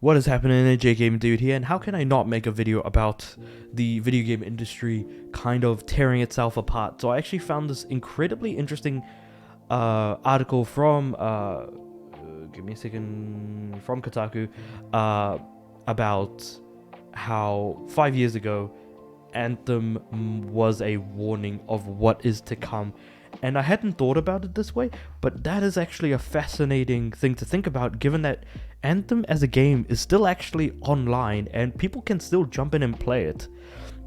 What is happening, AJ Game Dude here, and how can I not make a video about the video game industry kind of tearing itself apart? So I actually found this incredibly interesting article from, give me a second, from Kotaku, about how 5 years ago, Anthem was a warning of what is to come. And I hadn't thought about it this way, but that is actually a fascinating thing to think about, given that Anthem as a game is still actually online and people can still jump in and play it,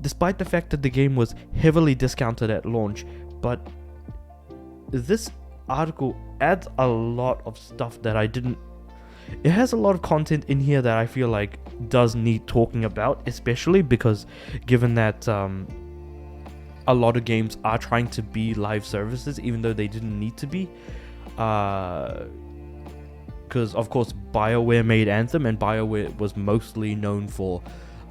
despite the fact that the game was heavily discounted at launch. But this article adds a lot of stuff that it has a lot of content in here that I feel like does need talking about, especially because given that a lot of games are trying to be live services, even though they didn't need to be. Because, of course, BioWare made Anthem, and BioWare was mostly known for,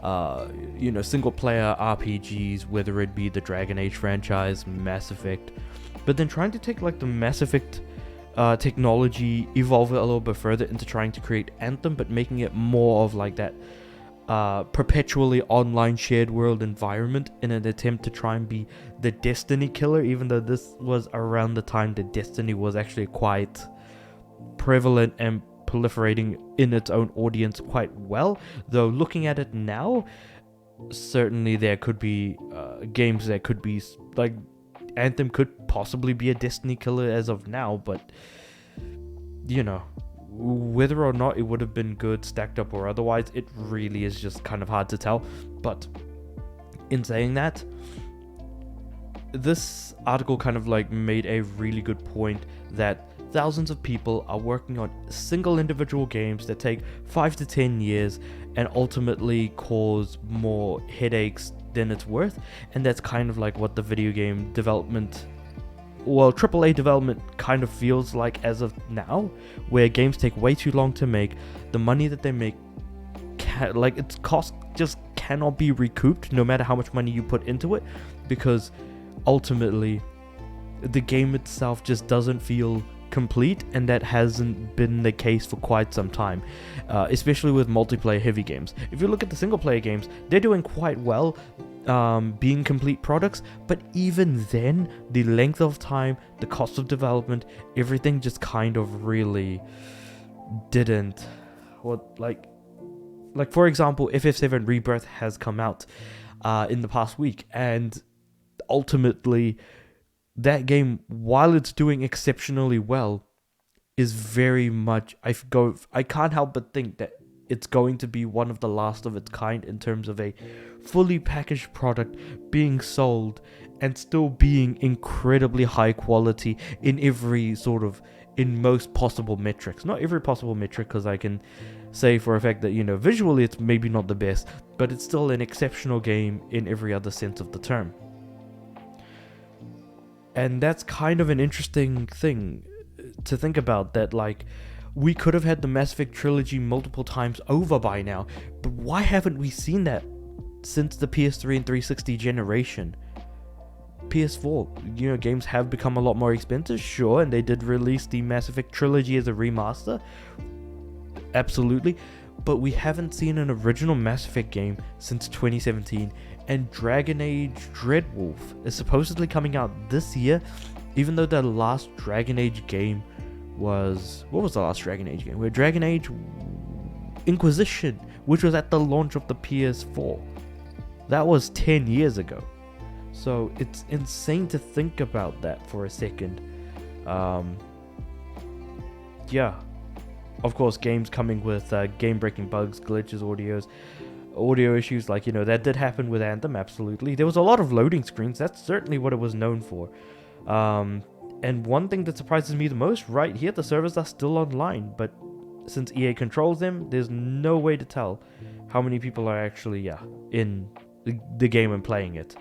single-player RPGs, whether it be the Dragon Age franchise, Mass Effect. But then trying to take, the Mass Effect technology, evolve it a little bit further into trying to create Anthem, but making it more of, that perpetually online shared world environment in an attempt to try and be the Destiny killer, even though this was around the time that Destiny was actually quite prevalent and proliferating in its own audience quite well. Though looking at it now, certainly there could be games that could be Anthem could possibly be a Destiny killer as of now, but whether or not it would have been good stacked up or otherwise, it really is just kind of hard to tell. But in saying that, this article kind of made a really good point that thousands of people are working on single individual games that take 5 to 10 years and ultimately cause more headaches than it's worth. And that's kind of what the video game development, AAA development kind of feels like as of now, where games take way too long to make. The money that they make, its cost just cannot be recouped no matter how much money you put into it, because ultimately the game itself just doesn't feel complete, and that hasn't been the case for quite some time, especially with multiplayer heavy games. If you look at the single player games, they're doing quite well, being complete products, but even then, the length of time, the cost of development, everything just kind of really didn't. For example, FF7 Rebirth has come out in the past week, and ultimately that game, while it's doing exceptionally well, is very much, I can't help but think that it's going to be one of the last of its kind in terms of a fully packaged product being sold and still being incredibly high quality in most possible metrics. Not every possible metric, because I can say for a fact that, visually it's maybe not the best, but it's still an exceptional game in every other sense of the term. And that's kind of an interesting thing to think about, that we could have had the Mass Effect trilogy multiple times over by now, but why haven't we seen that since the PS3 and 360 generation? PS4, games have become a lot more expensive, sure, and they did release the Mass Effect trilogy as a remaster, absolutely, but we haven't seen an original Mass Effect game since 2017, and Dragon Age Dreadwolf is supposedly coming out this year, even though the last Dragon Age game was... What was the last Dragon Age game? Dragon Age Inquisition, which was at the launch of the PS4. That was 10 years ago. So it's insane to think about that for a second. Yeah. Of course, games coming with game-breaking bugs, glitches, audio issues, that did happen with Anthem, absolutely. There was a lot of loading screens, that's certainly what it was known for. And one thing that surprises me the most, right here, the servers are still online, but since EA controls them, there's no way to tell how many people are actually, in the game and playing it,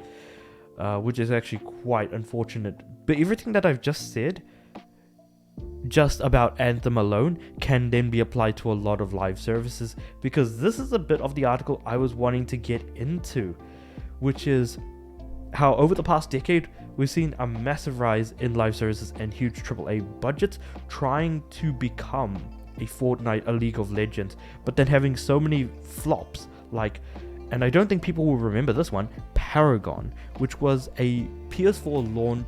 which is actually quite unfortunate. But everything that I've just said, just about Anthem alone, can then be applied to a lot of live services, because this is a bit of the article I was wanting to get into, which is how over the past decade we've seen a massive rise in live services and huge AAA budgets trying to become a Fortnite, a League of Legends, but then having so many flops, like, and I don't think people will remember this one, Paragon, which was a PS4 launch,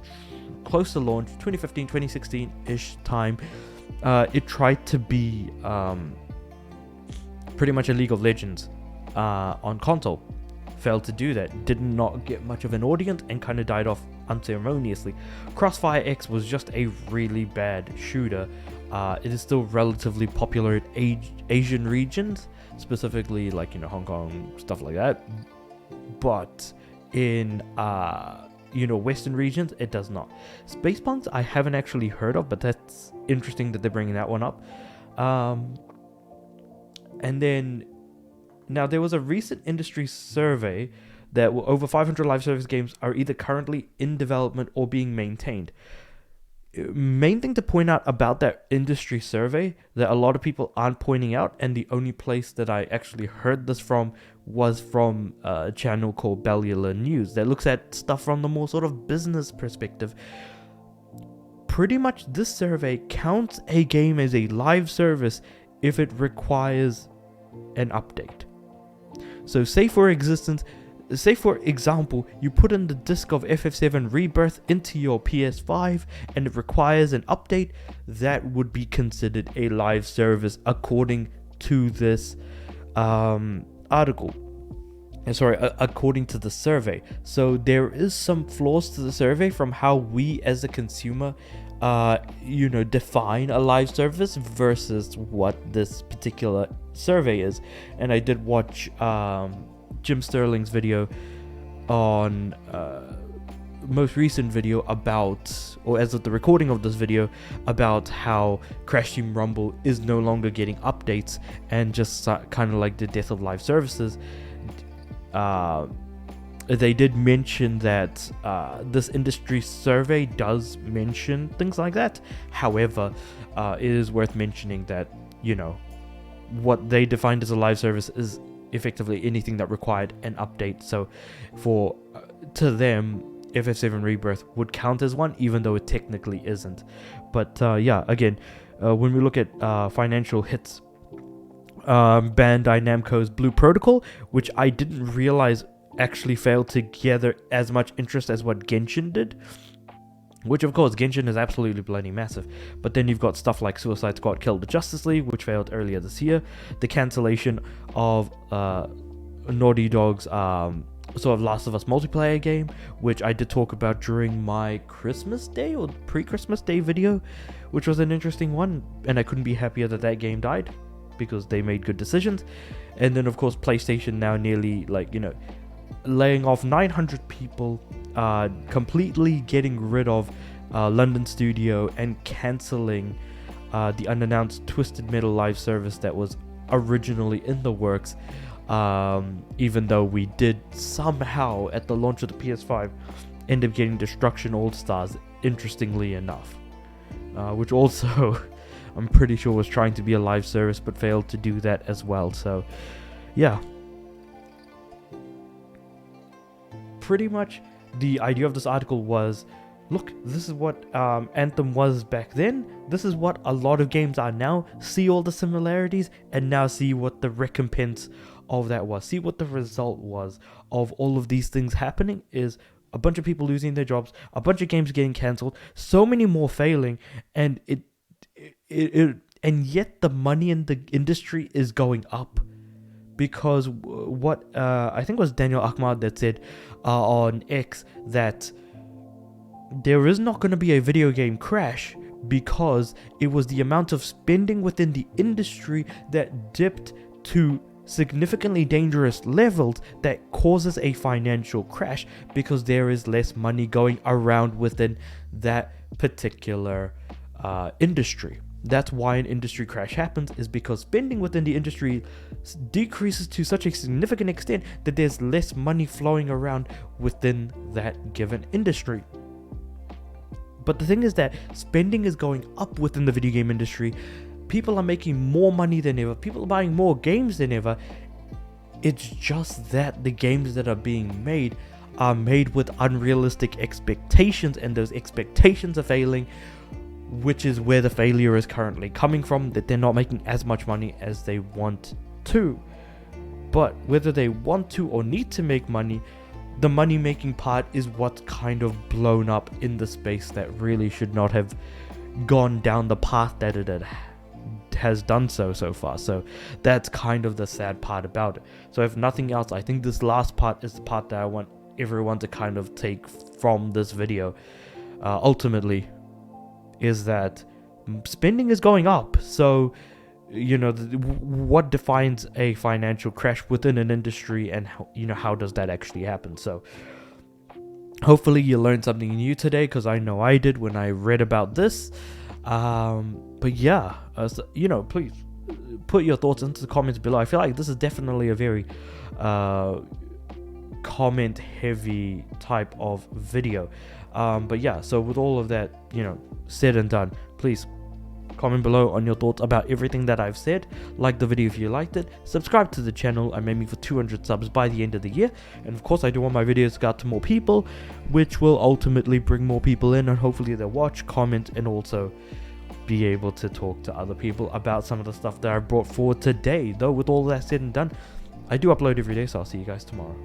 close to launch, 2015, 2016-ish time. It tried to be pretty much a League of Legends on console. Failed to do that, did not get much of an audience, and kind of died off unceremoniously. Crossfire X was just a really bad shooter. It is still relatively popular in Asian regions, specifically like, Hong Kong, stuff like that. But in Western regions, it does not. Spacepunks I haven't actually heard of, but that's interesting that they're bringing that one up. And then now there was a recent industry survey that over 500 live service games are either currently in development or being maintained. Main thing to point out about that industry survey that a lot of people aren't pointing out, and the only place that I actually heard this from was from a channel called Bellular News that looks at stuff from the more sort of business perspective. Pretty much this survey counts a game as a live service if it requires an update. So say for example, you put in the disc of FF7 Rebirth into your PS5 and it requires an update, that would be considered a live service according to this article. According to the survey. So there is some flaws to the survey from how we as a consumer define a live service versus what this particular survey is. And I did watch Jim Sterling's video on most recent video about, or as of the recording of this video, about how Crash Team Rumble is no longer getting updates, and just kind of like the death of live services. They did mention that this industry survey does mention things like that. However, it is worth mentioning that, what they defined as a live service is effectively anything that required an update. So to them, FF7 Rebirth would count as one, even though it technically isn't. But again, when we look at financial hits, Bandai Namco's Blue Protocol, which I didn't realize actually failed to gather as much interest as what Genshin did, which of course Genshin is absolutely bloody massive. But then you've got stuff like Suicide Squad Kill the Justice League, which failed earlier this year, the cancellation of Naughty Dog's sort of Last of Us multiplayer game, which I did talk about during my Christmas Day or pre-Christmas Day video, which was an interesting one, and I couldn't be happier that that game died because they made good decisions. And then of course PlayStation now nearly laying off 900 people, completely getting rid of London studio, and cancelling the unannounced Twisted Metal live service that was originally in the works, even though we did somehow at the launch of the PS5 end up getting Destruction All-Stars, interestingly enough, which also I'm pretty sure was trying to be a live service but failed to do that as well. So yeah, pretty much the idea of this article was, look, this is what Anthem was back then, this is what a lot of games are now, see all the similarities, and now see what the recompense of that was, see what the result was of all of these things happening is a bunch of people losing their jobs, a bunch of games getting cancelled, so many more failing, and and yet the money in the industry is going up. Because what I think it was Daniel Ahmad that said on X that there is not going to be a video game crash because it was the amount of spending within the industry that dipped to significantly dangerous levels that causes a financial crash, because there is less money going around within that particular industry. That's why an industry crash happens, is because spending within the industry decreases to such a significant extent that there's less money flowing around within that given industry. But the thing is that spending is going up within the video game industry. People are making more money than ever. People are buying more games than ever. It's just that the games that are being made are made with unrealistic expectations, and those expectations are failing, which is where the failure is currently coming from, that they're not making as much money as they want to. But whether they want to or need to make money, the money making part is what's kind of blown up in the space that really should not have gone down the path that it has done so far. So that's kind of the sad part about it. So if nothing else, I think this last part is the part that I want everyone to kind of take from this video, ultimately, is that spending is going up. So what defines a financial crash within an industry, and how does that actually happen? So hopefully you learned something new today, because I know I did when I read about this. But yeah, please put your thoughts into the comments below. I feel like this is definitely a very comment heavy type of video. But yeah, so with all of that said and done, please comment below on your thoughts about everything that I've said. Like the video if you liked it, subscribe to the channel. I'm aiming for 200 subs by the end of the year, and of course I do want my videos to go out to more people, which will ultimately bring more people in, and hopefully they'll watch, comment, and also be able to talk to other people about some of the stuff that I brought forward today. Though with all that said and done, I do upload every day, so I'll see you guys tomorrow.